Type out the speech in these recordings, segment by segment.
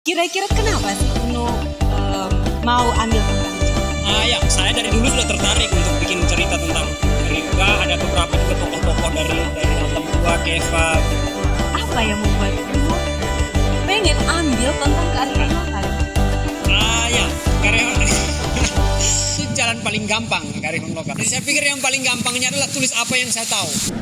Kira-kira kenapa sih Unu mau ambil tentang itu? Ya, saya dari dulu sudah tertarik untuk bikin cerita tentang Rimba. Ada beberapa juga tokoh-tokoh dari Alam Tua, Keva. Apa yang membuat Unu pengen ambil tentang kearifan lokal? Ya, karya itu jalan paling gampang kearifan lokal. Jadi saya pikir yang paling gampangnya adalah tulis apa yang saya tahu.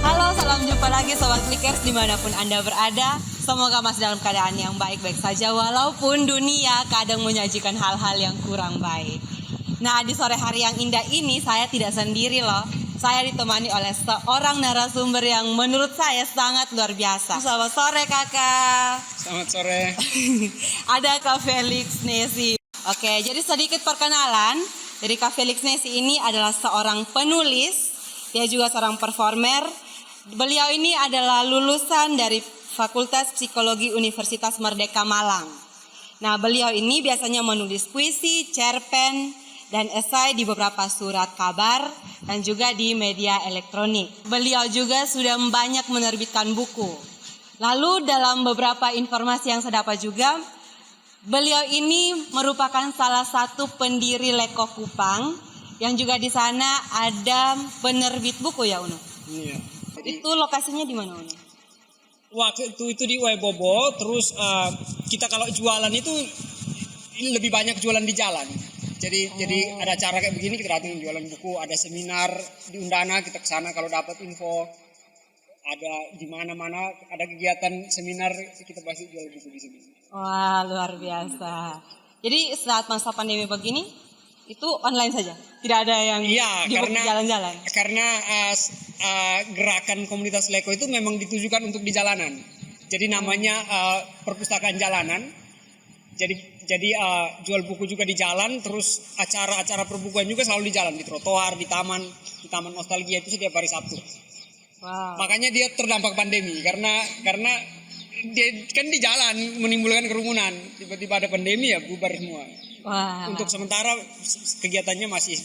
Halo, salam jumpa lagi Sobat Klikers dimanapun Anda berada. Semoga masih dalam keadaan yang baik-baik saja walaupun dunia kadang menyajikan hal-hal yang kurang baik. Nah, di sore hari yang indah ini saya tidak sendiri loh. Saya ditemani oleh seorang narasumber yang menurut saya sangat luar biasa. Selamat sore kakak. Selamat sore. Ada Kak Felix Nesi. Oke, jadi sedikit perkenalan. Jadi Kak Felix Nesi ini adalah seorang penulis. Dia juga seorang performer. Beliau ini adalah lulusan dari Fakultas Psikologi Universitas Merdeka Malang. Nah, beliau ini biasanya menulis puisi, cerpen, dan esai di beberapa surat kabar dan juga di media elektronik. Beliau juga sudah banyak menerbitkan buku. Lalu dalam beberapa informasi yang saya dapat juga, beliau ini merupakan salah satu pendiri Leko Kupang yang juga di sana ada penerbit buku ya Uno. Iya. Itu lokasinya di mana Uno? Waktu itu di Weibobo, terus kita kalau jualan itu ini lebih banyak jualan di jalan. Jadi ada acara kayak begini kita datang jualan buku, ada seminar di Undana kita ke sana kalau dapat info. Ada di mana-mana ada kegiatan seminar kita pasti jual buku di sini. Wah, luar biasa. Jadi saat masa pandemi begini itu online saja, tidak ada yang jalan-jalan. Karena gerakan komunitas Leko itu memang ditujukan untuk di jalanan. Jadi namanya perpustakaan jalanan. Jadi jual buku juga di jalan, terus acara-acara perbukuan juga selalu di jalan, di trotoar, di taman nostalgia itu setiap hari Sabtu. Wow. Makanya dia terdampak pandemi karena dia kan di jalan menimbulkan kerumunan. Tiba-tiba ada pandemi ya bubar semua. Wah. Untuk sementara kegiatannya masih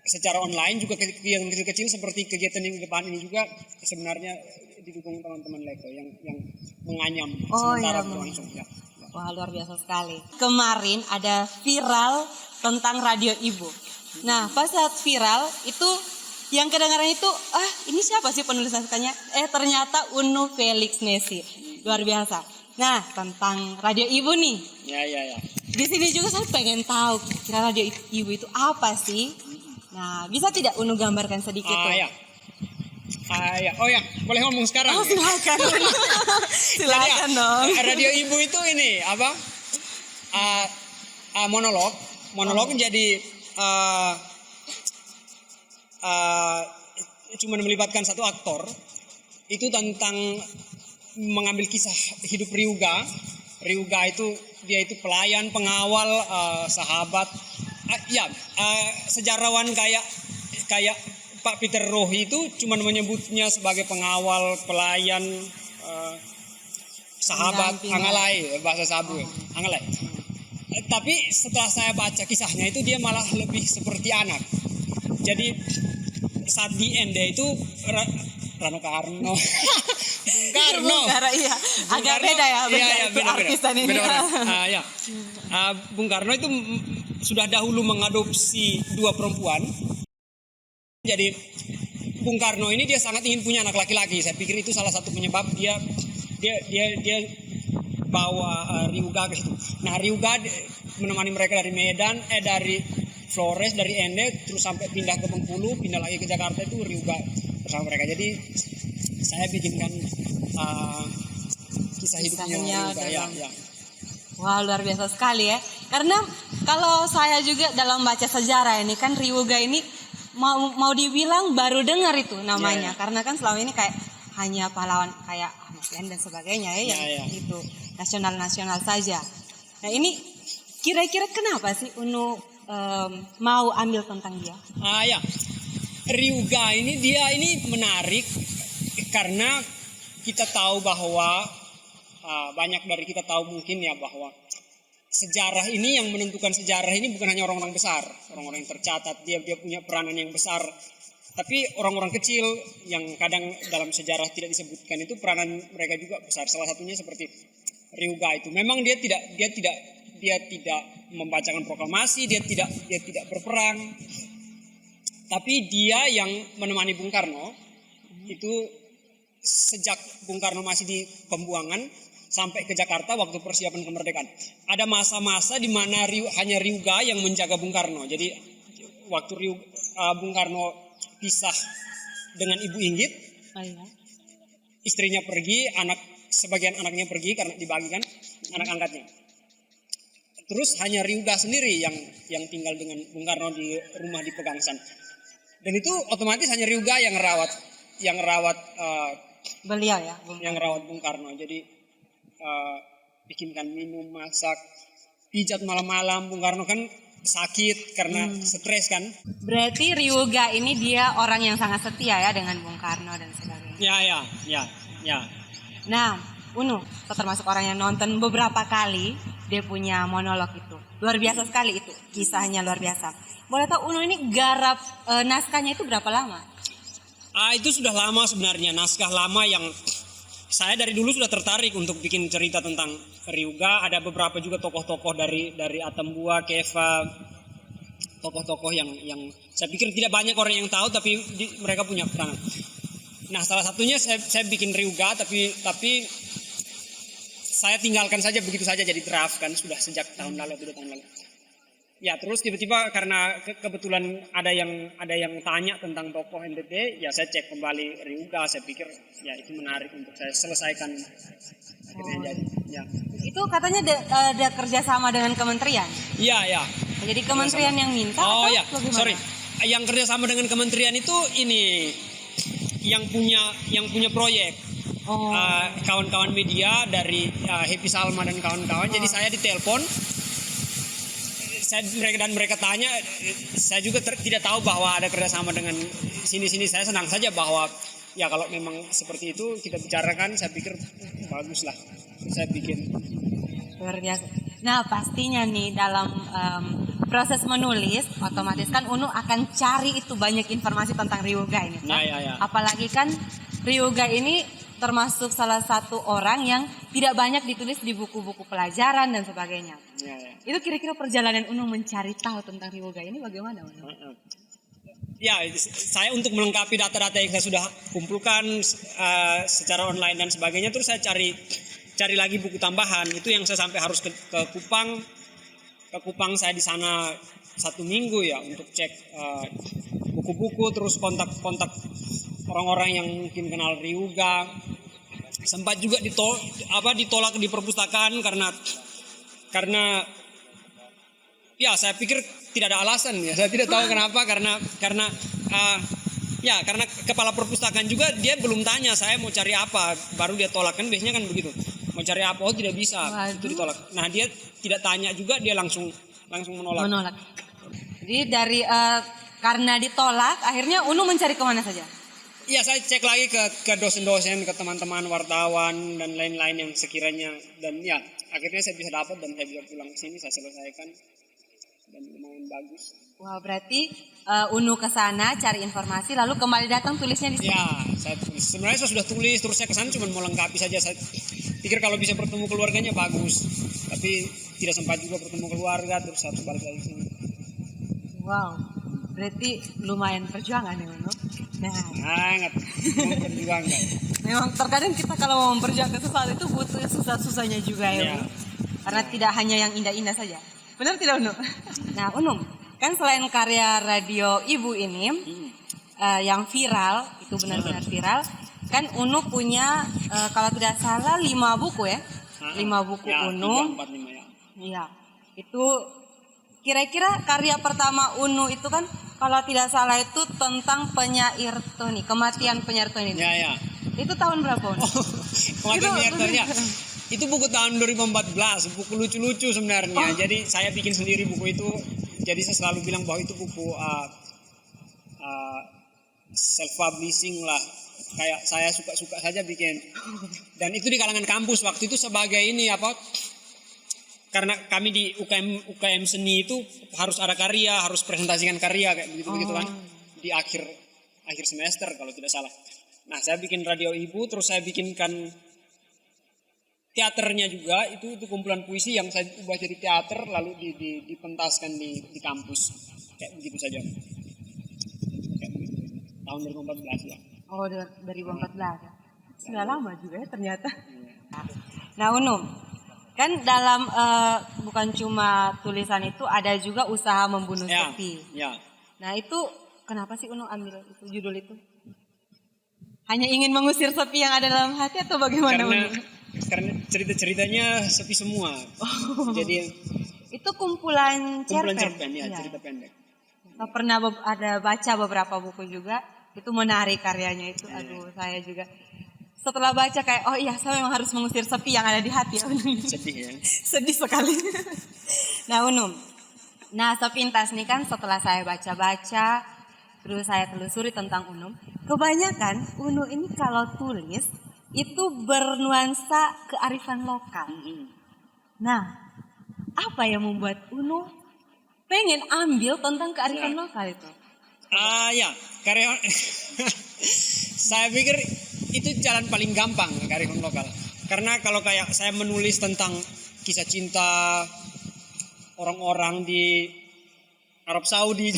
secara online, juga kegiatan kecil-kecil seperti kegiatan yang di depan ini juga sebenarnya didukung teman-teman Leko yang menganyam sementara berlangsung. Ya. Wah, luar biasa sekali. Kemarin ada viral tentang radio Ibu. Nah, pas saat viral itu yang kedengaran itu, ini siapa sih penulis naskahnya? Ternyata Unu Felix Nesi. Luar biasa. Nah, tentang radio Ibu nih. Ya. Di sini juga saya pengen tahu kira radio Ibu itu apa sih? Nah, bisa tidak Unu gambarkan sedikit tuh? Ya. Oh ya, boleh ngomong sekarang. Oh, silakan. Silakan dong. Radio Ibu itu ini apa? Monolog. Monolog menjadi cuma melibatkan satu aktor. Itu tentang mengambil kisah hidup Ryuga. Ryuga itu dia itu pelayan, pengawal, sahabat. Sejarawan kayak Pak Peter Rohi itu cuma menyebutnya sebagai pengawal, pelayan, sahabat, angalai, bahasa Sabu, angalai. Tapi setelah saya baca kisahnya itu dia malah lebih seperti anak. Jadi saat di end itu Rano Karno, Bung Karno, iya. Agak beda ya, beda artisan ini. Bung Karno itu sudah dahulu mengadopsi dua perempuan. Jadi Bung Karno ini dia sangat ingin punya anak laki-laki. Saya pikir itu salah satu penyebab dia bawa Ryuga ke situ. Nah, Ryuga menemani mereka dari Medan, dari Flores, dari Ende, terus sampai pindah ke Bengkulu, pindah lagi ke Jakarta itu Ryuga bersama mereka. Jadi saya bikinkan kisah hidupnya Ryuga. Ya. Wah, luar biasa sekali ya. Karena kalau saya juga dalam baca sejarah ini kan Ryuga ini mau dibilang baru dengar itu namanya. Karena kan selama ini kayak hanya pahlawan kayak Ahmad Yani dan sebagainya ya, yang itu nasional saja. Nah, ini kira-kira kenapa sih Unu mau ambil tentang dia? Ryuga ini dia ini menarik karena kita tahu bahwa banyak dari kita tahu mungkin ya bahwa sejarah ini yang menentukan sejarah ini bukan hanya orang-orang besar, orang-orang yang tercatat, dia punya peranan yang besar Tapi orang-orang kecil yang kadang dalam sejarah tidak disebutkan itu peranan mereka juga besar. Salah satunya seperti Ryuga itu. Memang dia tidak membacakan proklamasi, dia tidak berperang. Tapi dia yang menemani Bung Karno itu sejak Bung Karno masih di pembuangan sampai ke Jakarta waktu persiapan kemerdekaan. Ada masa-masa di mana hanya Ryuga yang menjaga Bung Karno. Jadi waktu Bung Karno pisah dengan Ibu Inggit, istrinya pergi, sebagian anaknya pergi karena dibagikan anak angkatnya. Terus hanya Ryuga sendiri yang tinggal dengan Bung Karno di rumah di Pegangsan. Dan itu otomatis hanya Ryuga yang rawat Beliau ya, yang rawat Bung Karno. Jadi bikinkan minum, masak, pijat malam-malam. Bung Karno kan sakit karena stres kan. Berarti Ryuga ini dia orang yang sangat setia ya dengan Bung Karno dan sebagainya. Ya. Nah, Unu termasuk orang yang nonton beberapa kali dia punya monolog itu. Luar biasa sekali itu, kisahnya luar biasa. Boleh tahu Unu ini garap naskahnya itu berapa lama? Itu sudah lama sebenarnya, naskah lama yang saya dari dulu sudah tertarik untuk bikin cerita tentang Ryuga. Ada beberapa juga tokoh-tokoh dari Atambua, Keva, tokoh-tokoh yang saya pikir tidak banyak orang yang tahu, tapi mereka punya peranan. Nah, salah satunya saya bikin Ryuga, tapi saya tinggalkan saja begitu saja jadi draft kan, sudah sejak tahun lalu atau 2 tahun lalu. Ya, terus tiba-tiba karena kebetulan ada yang tanya tentang tokoh NTT, ya saya cek kembali Ryuga, saya pikir ya itu menarik untuk saya selesaikan. Akhirnya jadi. Ya. Itu katanya ada kerjasama dengan kementerian. Iya. Jadi kementerian yang minta. Oh ya, bagaimana? sorry. Yang kerjasama dengan kementerian itu ini yang punya proyek. Kawan-kawan media dari Happy Salma dan kawan-kawan. Jadi saya ditelepon. Mereka tanya, saya juga tidak tahu bahwa ada kerjasama dengan sini. Saya senang saja bahwa ya kalau memang seperti itu kita bicarakan, saya pikir bagus lah. Saya bikin. Luar biasa. Nah pastinya nih dalam proses menulis, otomatis kan Unu akan cari itu banyak informasi tentang Ryuga ini. Ya. Apalagi kan Ryuga ini termasuk salah satu orang yang tidak banyak ditulis di buku-buku pelajaran dan sebagainya. Ya. Itu kira-kira perjalanan Unu mencari tahu tentang Ryuga ini bagaimana, Unu? Ya, saya untuk melengkapi data-data yang saya sudah kumpulkan secara online dan sebagainya, terus saya cari lagi buku tambahan. Itu yang saya sampai harus ke Kupang. Ke Kupang saya di sana 1 minggu ya untuk cek buku-buku, terus kontak orang-orang yang mungkin kenal Ryuga. Sempat juga ditolak di perpustakaan karena ya saya pikir tidak ada alasan ya. Saya tidak tahu kenapa karena kepala perpustakaan juga dia belum tanya saya mau cari apa, baru dia tolak kan biasanya kan begitu. Mau cari apa tidak bisa. Waduh. Itu ditolak. Nah, dia tidak tanya juga, dia langsung menolak. Jadi karena ditolak akhirnya Unu mencari kemana saja? Iya, saya cek lagi ke dosen-dosen, ke teman-teman wartawan dan lain-lain yang sekiranya, dan ya akhirnya saya bisa dapat dan saya bisa pulang ke sini, saya selesaikan dan lumayan bagus. Wah, berarti Unu ke sana cari informasi lalu kembali datang tulisnya di sini. Ya, sebenarnya saya sudah tulis, terus saya ke sana cuma mau lengkapi saja. Saya pikir kalau bisa bertemu keluarganya bagus, tapi tidak sempat juga bertemu keluarga, terus harus balik lagi ke sini. Wow, berarti lumayan perjuangan ya Unu. Nah, sangat memperjuangkan. Memang terkadang kita kalau mau memperjuangkan sesuatu itu butuh susah-susahnya juga ya Unu. Karena tidak hanya yang indah-indah saja. Benar tidak Unu? Nah Unu, kan selain karya radio Ibu ini yang viral, itu benar-benar viral, kan Unu punya kalau tidak salah 5 buku ya? 5 buku ya, Unu. 3, 4, 5 ya. Iya, itu kira-kira karya pertama Unu itu kan kalau tidak salah itu tentang penyair Tony, kematian penyair Tony. Ya. Itu tahun berapa Unu? Kematian penyair Tony ya. Itu buku tahun 2014, buku lucu-lucu sebenarnya. Jadi saya bikin sendiri buku itu. Jadi saya selalu bilang bahwa itu buku self-publishing lah. Kayak saya suka-suka saja bikin. Dan itu di kalangan kampus waktu itu sebagai ini karena kami di UKM seni itu harus ada karya, harus presentasikan karya kayak begitu kan. Di akhir akhir semester kalau tidak salah. Nah, saya bikin radio ibu, terus saya bikinkan teaternya juga, itu kumpulan puisi yang saya ubah jadi teater lalu dipentaskan di kampus. Kayak begitu saja. Kayak begitu. Tahun 2014 ya. Oh, 2014 ya. Sudah lama juga ya ternyata. Nah, Unum, kan dalam bukan cuma tulisan itu, ada juga usaha membunuh Ya, sepi. ya. Nah, itu kenapa sih Unum ambil itu judul itu? Hanya ingin mengusir sepi yang ada dalam hati atau bagaimana, Unum? Karena cerita-ceritanya sepi semua. Jadi Itu kumpulan cerpen ya, Iya. cerita pendek. Saya pernah ada baca beberapa buku juga, itu menarik karyanya itu. Aduh, saya juga setelah baca kayak, oh iya, saya memang harus mengusir sepi yang ada di hati ya, Unum. Sedih ya. Sedih sekali. Nah, Unum, nah sepintas nih kan setelah saya baca-baca, terus saya telusuri tentang Unum, kebanyakan Unum ini kalau tulis itu bernuansa kearifan lokal. Nah, apa yang membuat Unum pengen ambil tentang kearifan lokal itu? Ya, karya saya pikir itu jalan paling gampang kearifan lokal. Karena kalau kayak saya menulis tentang kisah cinta orang-orang di Arab Saudi.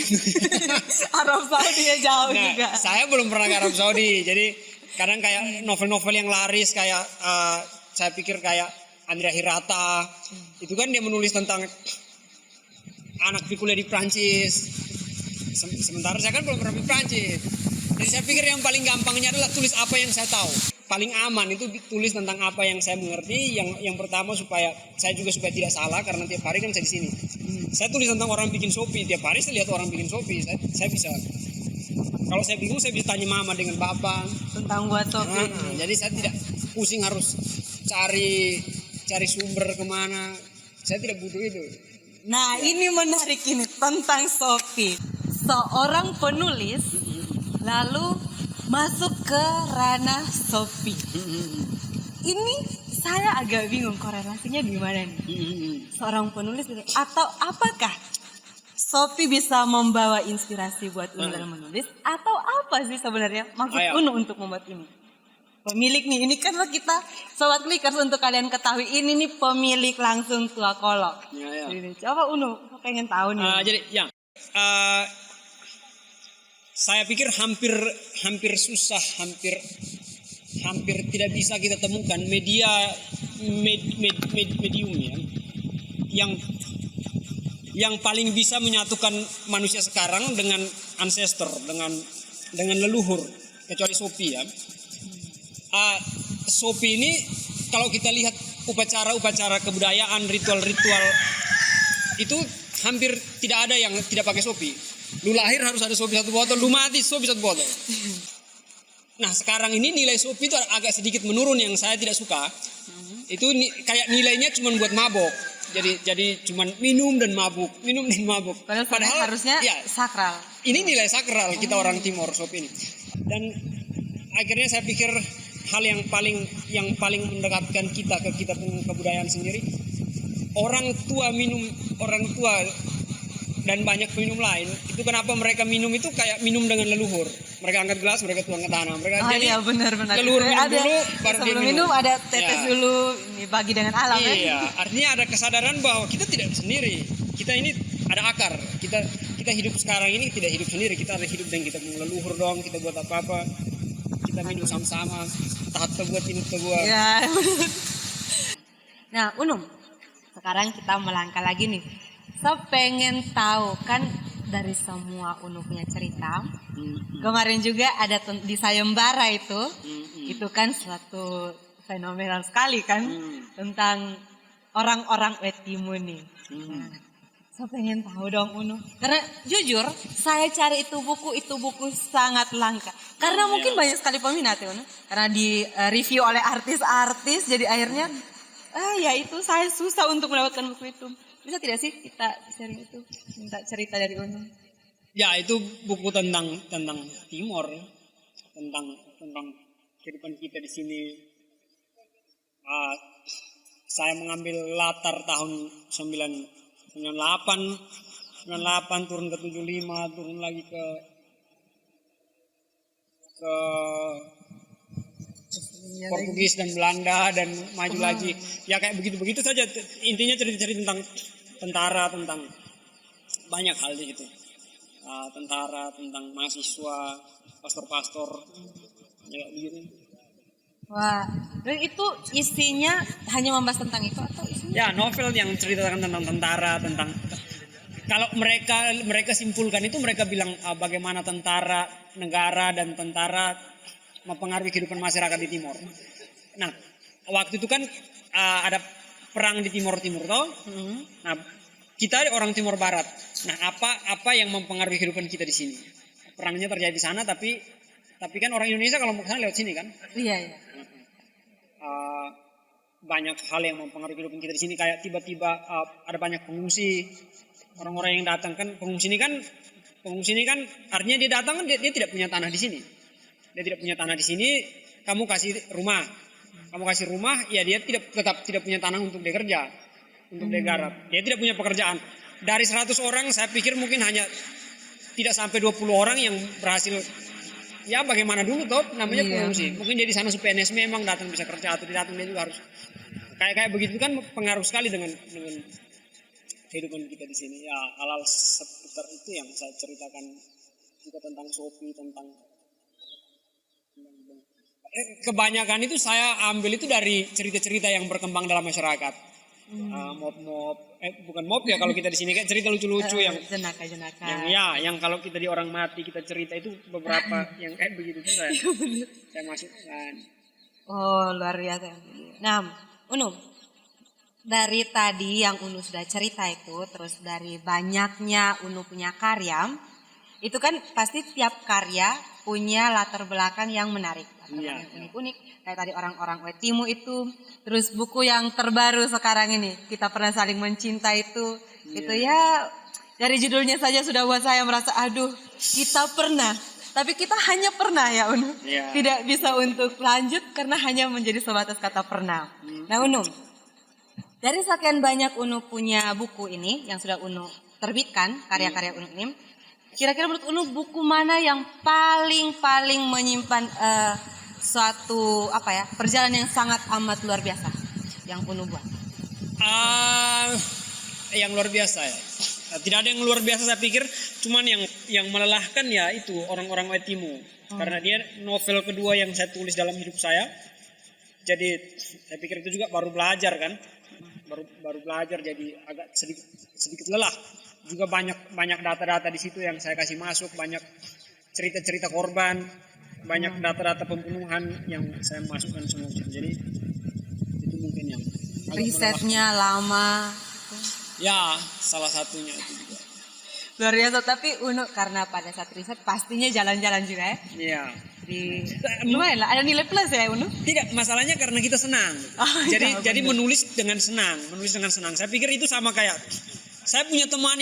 Arab Saudi ya jauh Nah, juga. saya belum pernah ke Arab Saudi. Jadi kadang kayak novel-novel yang laris kayak saya pikir kayak Andrea Hirata. Itu kan dia menulis tentang anak kuliah di Prancis. Sementara saya kan belum pernah di Prancis. Jadi saya pikir yang paling gampangnya adalah tulis apa yang saya tahu. Paling aman itu tulis tentang apa yang saya mengerti. Yang pertama supaya saya juga supaya tidak salah karena tiap hari kan saya di sini. Saya tulis tentang orang bikin Shopee. Tiap hari saya lihat orang bikin Shopee. Saya bisa. Kalau saya bingung saya bisa tanya mama dengan papa Tentang buat Shopee. jadi saya tidak pusing harus cari sumber kemana. Saya tidak butuh itu. Nah, ini menarik ini tentang Shopee. Seorang penulis lalu masuk ke ranah Shopee. Ini saya agak bingung korelasinya di mana nih? Seorang penulis atau apakah Shopee bisa membawa inspirasi buat Unu dalam menulis atau apa sih sebenarnya maksud Unu untuk membuat ini? Pemilik nih, ini kan kita Sobat Clickers untuk kalian ketahui ini nih pemilik langsung Tua Kolok. Ya. Ini, coba Unu, pengen tahu nih. Jadi ya, saya pikir hampir susah, hampir tidak bisa kita temukan medium ya, yang paling bisa menyatukan manusia sekarang dengan ancestor, dengan leluhur, kecuali Shopee ya. Shopee ini kalau kita lihat upacara-upacara kebudayaan, ritual-ritual itu hampir tidak ada yang tidak pakai Shopee. Lu lahir harus ada Shopee 1 botol, lu mati Shopee 1 botol. Nah sekarang ini nilai Shopee itu agak sedikit menurun yang saya tidak suka. Itu kayak nilainya cuma buat mabok. Jadi cuma minum dan mabuk. Padahal harusnya ya, sakral. Ini nilai sakral kita orang Timor Shopee ini. Dan akhirnya saya pikir hal yang paling mendekatkan kita ke kita kebudayaan sendiri, orang tua dan banyak peminum lain itu kenapa mereka minum itu kayak minum dengan leluhur, mereka angkat gelas, mereka tuang ke tanah, mereka jadi iya, benar. leluhur minum ada, dulu baru sebelum minum ada tetes dulu, ini bagi dengan alam iya, artinya ada kesadaran bahwa kita tidak sendiri, kita ini ada akar, kita hidup sekarang ini tidak hidup sendiri, kita ada hidup dan kita mau leluhur dong, kita buat apa-apa, kita minum sama-sama, tahap tebuat ini tebuat. Ya. Nah, Unum, sekarang kita melangkah lagi nih. Saya pengen tahu kan dari semua Unu punya cerita. Kemarin juga ada di Sayembara itu kan suatu fenomenal sekali kan tentang orang-orang Wetimun nih. Nah, saya pengen tahu dong Unu. Karena jujur saya cari itu buku sangat langka. Karena mungkin banyak sekali peminat ya Unu. Karena di review oleh artis-artis jadi akhirnya ya itu saya susah untuk mendapatkan buku itu. Bisa tidak sih kita sharing itu, minta cerita dari Unu? Ya itu buku tentang Timor, tentang kehidupan kita di sini. Saya mengambil latar tahun 98 turun ke 75, turun lagi ke ke Portugis dan Belanda dan maju lagi. Ya kayak begitu-begitu saja. Intinya cerita-cerita tentang tentara, tentang banyak hal di situ. Tentara, tentang mahasiswa, pastor-pastor, ya begitu. Wah, dan itu isinya hanya membahas tentang itu atau isinya? Ya novel yang ceritakan tentang tentara, tentang kalau mereka simpulkan itu mereka bilang bagaimana tentara negara dan tentara mempengaruhi kehidupan masyarakat di Timor. Nah, waktu itu kan ada perang di Timor toh. Nah, kita orang Timor Barat. Nah, apa yang mempengaruhi kehidupan kita di sini? Perangnya terjadi di sana, tapi kan orang Indonesia kalau mau ke sana lewat sini kan? Iya, iya. Banyak hal yang mempengaruhi kehidupan kita di sini, kayak tiba-tiba ada banyak pengungsi, orang-orang yang datang kan pengungsi ini kan artinya dia datang kan dia tidak punya tanah di sini, kamu kasih rumah, ya dia tetap tidak punya tanah untuk dia kerja, untuk dia garap, dia tidak punya pekerjaan. Dari 100 orang saya pikir mungkin hanya tidak sampai 20 orang yang berhasil. Ya bagaimana dulu toh namanya pengungsi. Mungkin dia di sana PNS memang datang bisa kerja atau tidak datang, dia juga harus kayak begitu kan pengaruh sekali dengan kehidupan kita di sini. Ya hal-hal seputar itu yang saya ceritakan juga tentang Shopee, tentang kebanyakan itu saya ambil itu dari cerita-cerita yang berkembang dalam masyarakat. Bukan mob ya kalau kita di sini kayak cerita lucu-lucu yang jenaka. yang kalau kita di orang mati kita cerita itu beberapa yang kayak begitu tuh saya masukkan. Oh, luar biasa. Nah, Unu, dari tadi yang Unu sudah cerita itu, terus dari banyaknya Unu punya karya, itu kan pasti tiap karya punya latar belakang yang menarik, yang unik-unik. Kayak tadi orang-orang Wetimu itu, terus buku yang terbaru sekarang ini, Kita Pernah Saling Mencinta itu ya dari judulnya saja sudah buat saya merasa, aduh, kita pernah. Tapi kita hanya pernah ya Unu, tidak bisa untuk lanjut karena hanya menjadi sebatas kata pernah. Nah Unu, dari sekian banyak Unu punya buku ini yang sudah Unu terbitkan, karya-karya Unu ini, kira-kira menurut Unu buku mana yang paling menyimpan suatu perjalanan yang sangat amat luar biasa yang Unu buat? Yang luar biasa ya. Tidak ada yang luar biasa saya pikir, cuman yang melelahkan ya itu orang-orang Wetimu. Karena dia novel kedua yang saya tulis dalam hidup saya. Jadi saya pikir itu juga baru belajar kan. Baru belajar jadi agak sedikit lelah. Juga banyak data-data di situ yang saya kasih masuk, banyak cerita-cerita korban, banyak data-data pembunuhan yang saya masukkan semua. Jadi itu mungkin yang risetnya lama. Ya, salah satunya itu juga. Luar biasa, tapi Unu karena pada saat riset pastinya jalan-jalan juga ya. Iya. Lumayan lah, ada nilai plus ya Unu? Tidak, masalahnya karena kita senang. Jadi menulis dengan senang. Saya pikir itu sama kayak saya punya teman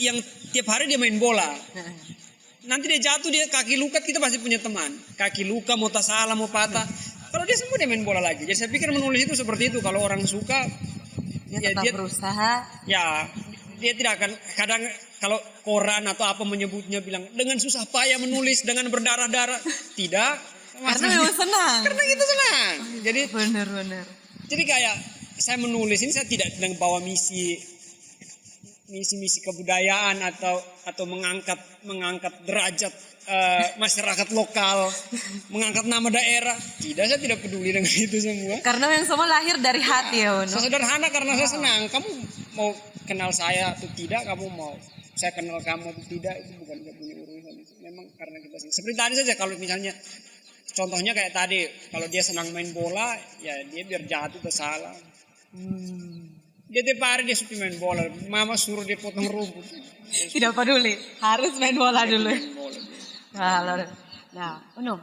yang tiap hari dia main bola. Nanti dia jatuh, dia kaki luka, kita pasti punya teman. Kaki luka, mau salah, mau patah. Kalau dia sembuh dia main bola lagi. Jadi saya pikir menulis itu seperti itu. Kalau orang suka, dia tetap berusaha. Ya, dia tidak akan. Kadang kalau koran atau apa menyebutnya bilang dengan susah payah menulis, dengan berdarah-darah. Tidak. Karena memang senang. Karena kita senang. Jadi benar. Jadi kayak saya menulis ini saya tidak dengan bawa misi kebudayaan atau mengangkat derajat masyarakat lokal, mengangkat nama daerah. Tidak, saya tidak peduli dengan itu semua. Karena yang semua lahir dari hati ya Unu. Sederhana karena saya senang. Kamu mau kenal saya atau tidak, kamu mau saya kenal kamu atau tidak, itu bukan punya urusan. Memang karena kita senang. Seperti tadi saja kalau misalnya contohnya kayak tadi, kalau dia senang main bola, ya dia biar jatuh ke salah. Dia tiap hari dia suka main bola. Mama suruh dia potong rumput. Tidak peduli, harus main bola dulu. Nah, Unu,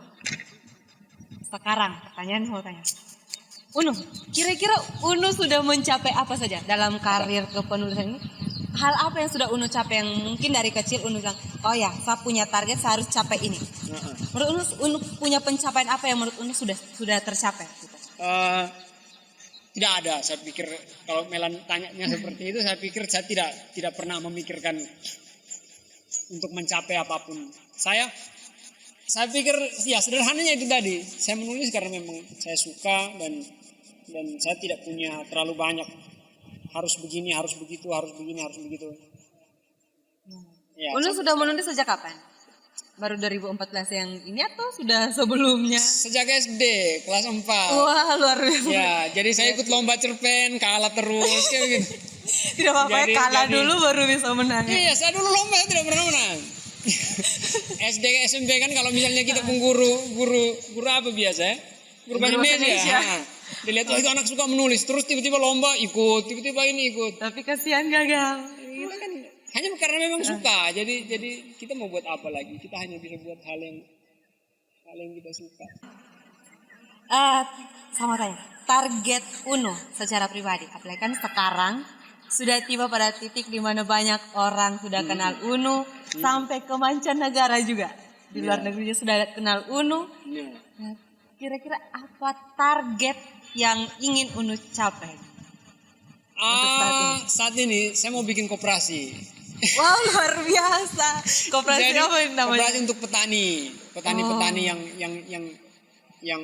sekarang pertanyaan mau tanya. Unu, kira-kira Unu sudah mencapai apa saja dalam karir kepenulisan ini? Hal apa yang sudah Unu capai yang mungkin dari kecil Unu bilang, oh ya, saya punya target, saya harus capai ini. Menurut Unu punya pencapaian apa yang menurut Unu sudah tercapai? Gitu? Tidak ada. Saya pikir kalau Melan tanyanya seperti itu, saya pikir saya tidak pernah memikirkan untuk mencapai apapun. Saya Saya pikir ya sederhananya itu tadi. Saya menulis karena memang saya suka dan saya tidak punya terlalu banyak harus begini, harus begitu, harus begini, harus begitu. Ya, Unu sudah menulis sejak kapan? Baru 2014 yang ini atau sudah sebelumnya? sejak SD kelas 4. Wah, luar biasa. Ya, jadi saya ikut lomba cerpen, kalah terus kayak gitu. Tidak apa-apa ya, Jadi- kalah jadi- dulu baru bisa menang. Iya, saya dulu lomba saya tidak pernah menang. SD SMP kan kalau misalnya kita pun guru apa biasa ya? Guru bahasa Guru bahasa Indonesia. Indonesia. Dilihat itu anak suka menulis, terus tiba-tiba lomba ikut, tiba-tiba ini ikut. Tapi kasihan gagal. Kita kan hanya karena memang suka. Jadi kita mau buat apa lagi? Kita hanya bisa buat hal yang kita suka. Sama tanya, target Uno secara pribadi, apalagi kan sekarang sudah tiba pada titik di mana banyak orang sudah kenal Uno, sampai ke mancanegara juga. Di luar negeri sudah kenal Uno. Iya. Nah, kira-kira apa target yang ingin Uno capai? Saat ini saya mau bikin koperasi. Wow, luar biasa. Koperasi Jadi, apa yang namanya? koperasi untuk petani yang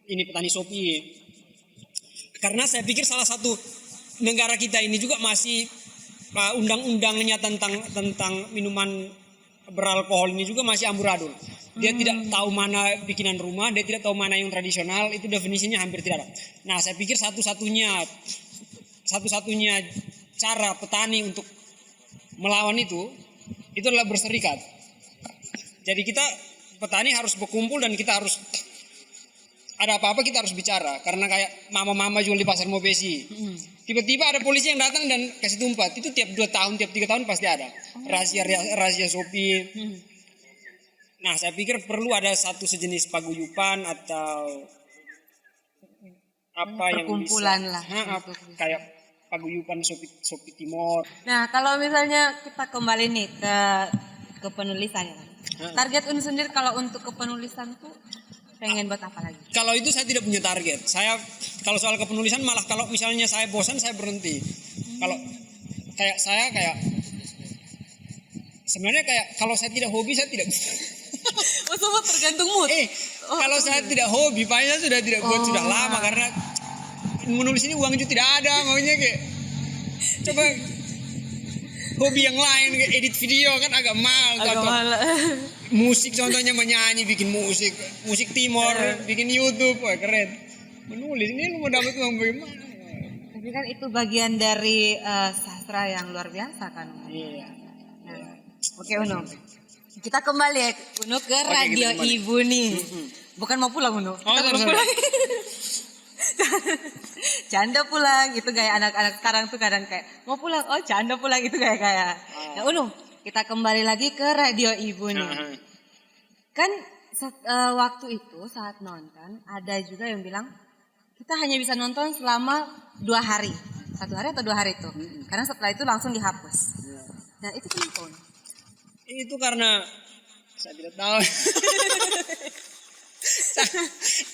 ini petani Shopee. Karena saya pikir salah satu negara kita ini juga masih undang-undangnya tentang minuman beralkohol ini juga masih amburadul. Dia tidak tahu mana bikinan rumah, dia tidak tahu mana yang tradisional, itu definisinya hampir tidak ada. Nah, saya pikir satu-satunya cara petani untuk melawan itu adalah berserikat. Jadi kita petani harus berkumpul dan kita harus ada apa-apa kita harus bicara. Karena kayak mama-mama jual di pasar Mobesi. Tiba-tiba ada polisi yang datang dan kasih tumpat. Itu tiap 2 tahun, tiap 3 tahun pasti ada. Rahasia Shopee. Nah, saya pikir perlu ada satu sejenis paguyupan atau apa yang Perkumpulan bisa. lah. Kayak paguyupan Shopee Timor. Nah, kalau misalnya kita kembali nih ke penulisan ya. Target Uno sendiri kalau untuk kepenulisan tuh pengen buat apa lagi? Kalau itu saya tidak punya target. Saya kalau soal kepenulisan malah kalau misalnya saya bosan saya berhenti. Kalau kayak sebenarnya kayak kalau saya tidak hobi saya tidak. Oh, semua tergantung mood. Kalau saya tidak hobi, Pak, saya sudah tidak buat sudah lama karena menulis ini uang itu tidak ada, maunya kayak coba hobi yang lain kayak edit video kan agak mahal atau musik contohnya menyanyi bikin musik Timor bikin YouTube, wah keren. Menulis ini lu mau dapat uang bagaimana? Tapi kan itu bagian dari sastra yang luar biasa kan. Iya. Nah, oke Uno. Kita kembali ya Uno ke radio kita kembali. ibu nih. Bukan mau pulang Uno. Kita belum sorry. pulang. Canda pulang itu gaya anak-anak sekarang tuh kadang kayak mau pulang, oh canda pulang itu kayak. Nah Uno, kita kembali lagi ke radio ibu nih. Kan waktu itu saat nonton ada juga yang bilang kita hanya bisa nonton selama 2 hari, 1 hari atau 2 hari itu, karena setelah itu langsung dihapus. Nah itu kenapa? Uno? Itu karena saya tidak tahu.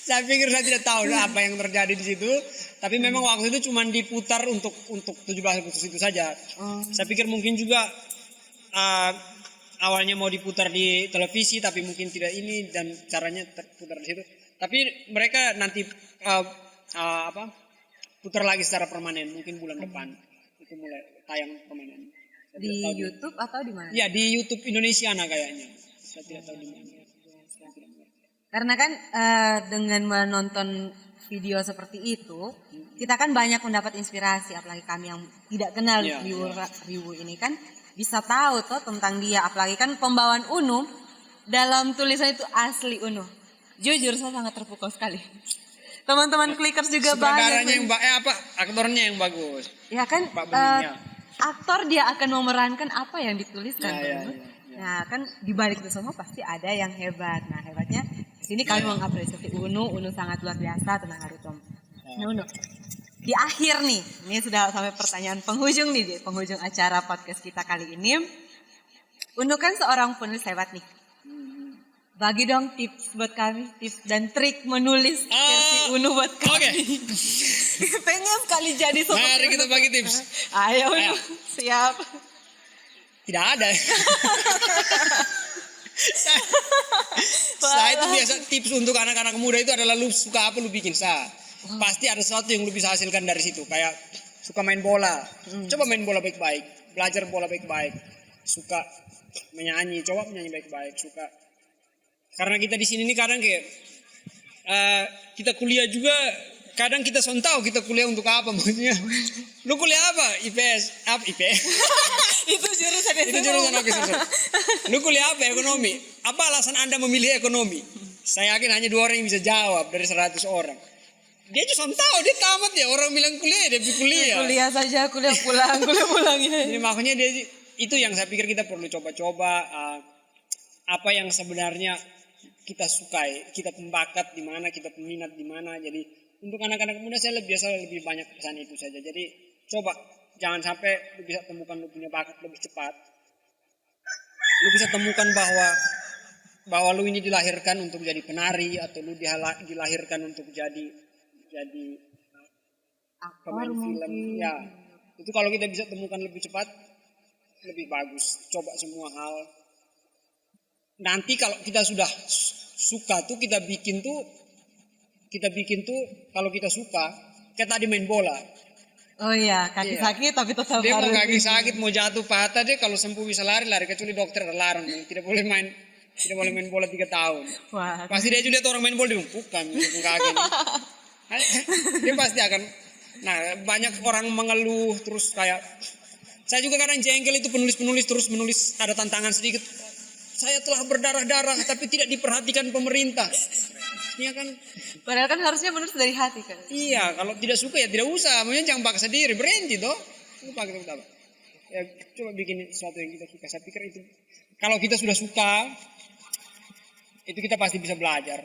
saya pikir saya tidak tahu apa yang terjadi di situ. Tapi memang waktu itu cuma diputar untuk 17 Agustus itu saja. Saya pikir mungkin juga awalnya mau diputar di televisi, tapi mungkin tidak ini dan caranya terputar di situ. Tapi mereka nanti putar lagi secara permanen, mungkin bulan depan itu mulai tayang permanen. Di YouTube atau di mana? Ya di YouTube Indonesia kayaknya. Saya tidak tahu di mana. Karena kan dengan menonton video seperti itu, kita kan banyak mendapat inspirasi, apalagi kami yang tidak kenal Riwu ini kan bisa tahu tuh tentang dia, apalagi kan pembawaan Uno dalam tulisan itu asli Uno. Jujur saya sangat terpukau sekali. Teman-teman Clickers juga banyak. Sutradaranya aktornya yang bagus. Ya kan aktor dia akan memerankan apa yang dituliskan. Nah kan dibalik itu semua pasti ada yang hebat. Nah hebatnya di sini kami mengapresiasi Uno sangat luar biasa tentang Harutom. Nah Uno, di akhir nih, ini sudah sampai pertanyaan penghujung nih, di penghujung acara podcast kita kali ini. Uno kan seorang penulis hebat nih. Bagi dong tips buat kami, tips dan trik menulis versi Uno buat kami. Pengen sekali jadi seperti Mari kita bagi tips. Ayo Uno, siap. Tidak ada. Saya itu biasa tips untuk anak-anak muda itu adalah lu suka apa lu bikin sah. Pasti ada sesuatu yang lu bisa hasilkan dari situ. Kayak suka main bola, coba main bola baik-baik, belajar bola baik-baik. Suka menyanyi, coba menyanyi baik-baik. Suka karena kita di sini nih kadang kayak kita kuliah juga. Kadang kita tahu kita kuliah untuk apa maksudnya. Lu kuliah apa? IPS. Apa IPS? Itu jurusan Itu jurusan oke jurusan. Lu kuliah apa? Ekonomi. Apa alasan Anda memilih ekonomi? Saya yakin hanya 2 orang yang bisa jawab dari 100 orang. Dia cuma tahu, dia tamat ya. Orang bilang kuliah, dia pergi kuliah. Kuliah saja, kuliah pulang ya. Jadi makanya itu yang saya pikir kita perlu coba-coba apa yang sebenarnya kita sukai, kita pembakat di mana, kita peminat di mana. Jadi untuk anak-anak muda saya lebih banyak pesan itu saja. Jadi coba jangan sampai lu bisa temukan lu punya bakat lebih cepat. Lu bisa temukan bahwa lu ini dilahirkan untuk jadi penari atau lu dilahirkan untuk jadi pemain film. Ya, itu kalau kita bisa temukan lebih cepat lebih bagus. Coba semua hal. Nanti kalau kita sudah suka tuh kita bikin tuh kalau kita suka kayak tadi main bola. Oh iya, kaki sakit tapi tetap Dia mau harus. kaki sakit mau jatuh patah dia kalau sembuh bisa lari kecuali dokter larang tidak boleh main bola 3 tahun. Wah. Pasti dia juga lihat orang main bola dia bukan kaki. Dia pasti akan. Nah banyak orang mengeluh terus kayak saya juga kadang jengkel itu penulis terus menulis ada tantangan sedikit. Saya telah berdarah-darah tapi tidak diperhatikan pemerintah. Iya kan? Padahal kan harusnya menulis dari hati kan. Iya, kalau tidak suka ya tidak usah. Maksudnya jangan paksa diri, berhenti toh. Lu pakai apa? Ya, coba bikin sesuatu yang kita suka. Saya pikir itu kalau kita sudah suka, itu kita pasti bisa belajar.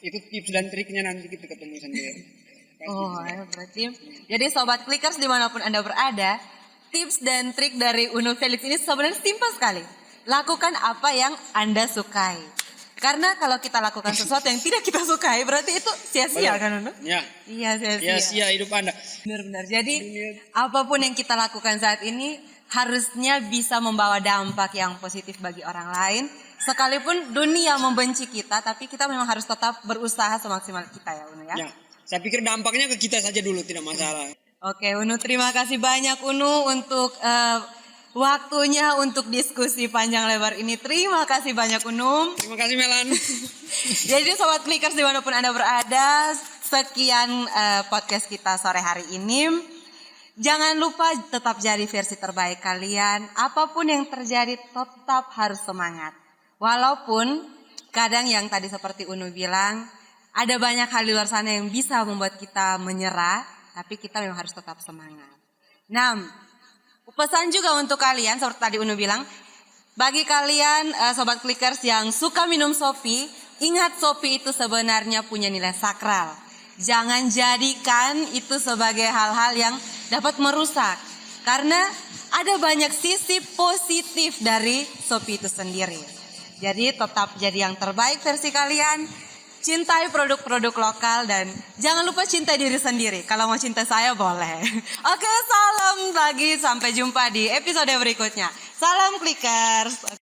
Itu tips dan triknya nanti kita ketemu sendiri. Oh, ya, berarti. Jadi sobat Clickers dimanapun Anda berada, tips dan trik dari Uno Felix ini sebenarnya simpel sekali. Lakukan apa yang Anda sukai. Karena kalau kita lakukan sesuatu yang tidak kita sukai, berarti itu sia-sia kan Uno? Ya. Iya, sia-sia. Sia-sia hidup Anda. Benar-benar. Jadi apapun yang kita lakukan saat ini harusnya bisa membawa dampak yang positif bagi orang lain. Sekalipun dunia membenci kita, tapi kita memang harus tetap berusaha semaksimal kita ya Uno ya. Ya. Saya pikir dampaknya ke kita saja dulu, tidak masalah. Oke Uno, terima kasih banyak Uno untuk waktunya untuk diskusi panjang lebar ini. Terima kasih banyak Unum. Terima kasih Melan. Jadi sobat Clickers dimanapun Anda berada, sekian podcast kita sore hari ini. Jangan lupa tetap jadi versi terbaik kalian. Apapun yang terjadi tetap harus semangat. Walaupun kadang yang tadi seperti Unu bilang, ada banyak hal di luar sana yang bisa membuat kita menyerah, tapi kita memang harus tetap semangat. Nah, pesan juga untuk kalian seperti tadi Unu bilang, bagi kalian sobat Clickers yang suka minum Shopee, ingat Shopee itu sebenarnya punya nilai sakral. Jangan jadikan itu sebagai hal-hal yang dapat merusak. Karena ada banyak sisi positif dari Shopee itu sendiri. Jadi tetap jadi yang terbaik versi kalian. Cintai produk-produk lokal dan jangan lupa cintai diri sendiri. Kalau mau cinta saya boleh. Oke, salam lagi. Sampai jumpa di episode berikutnya. Salam Clickers.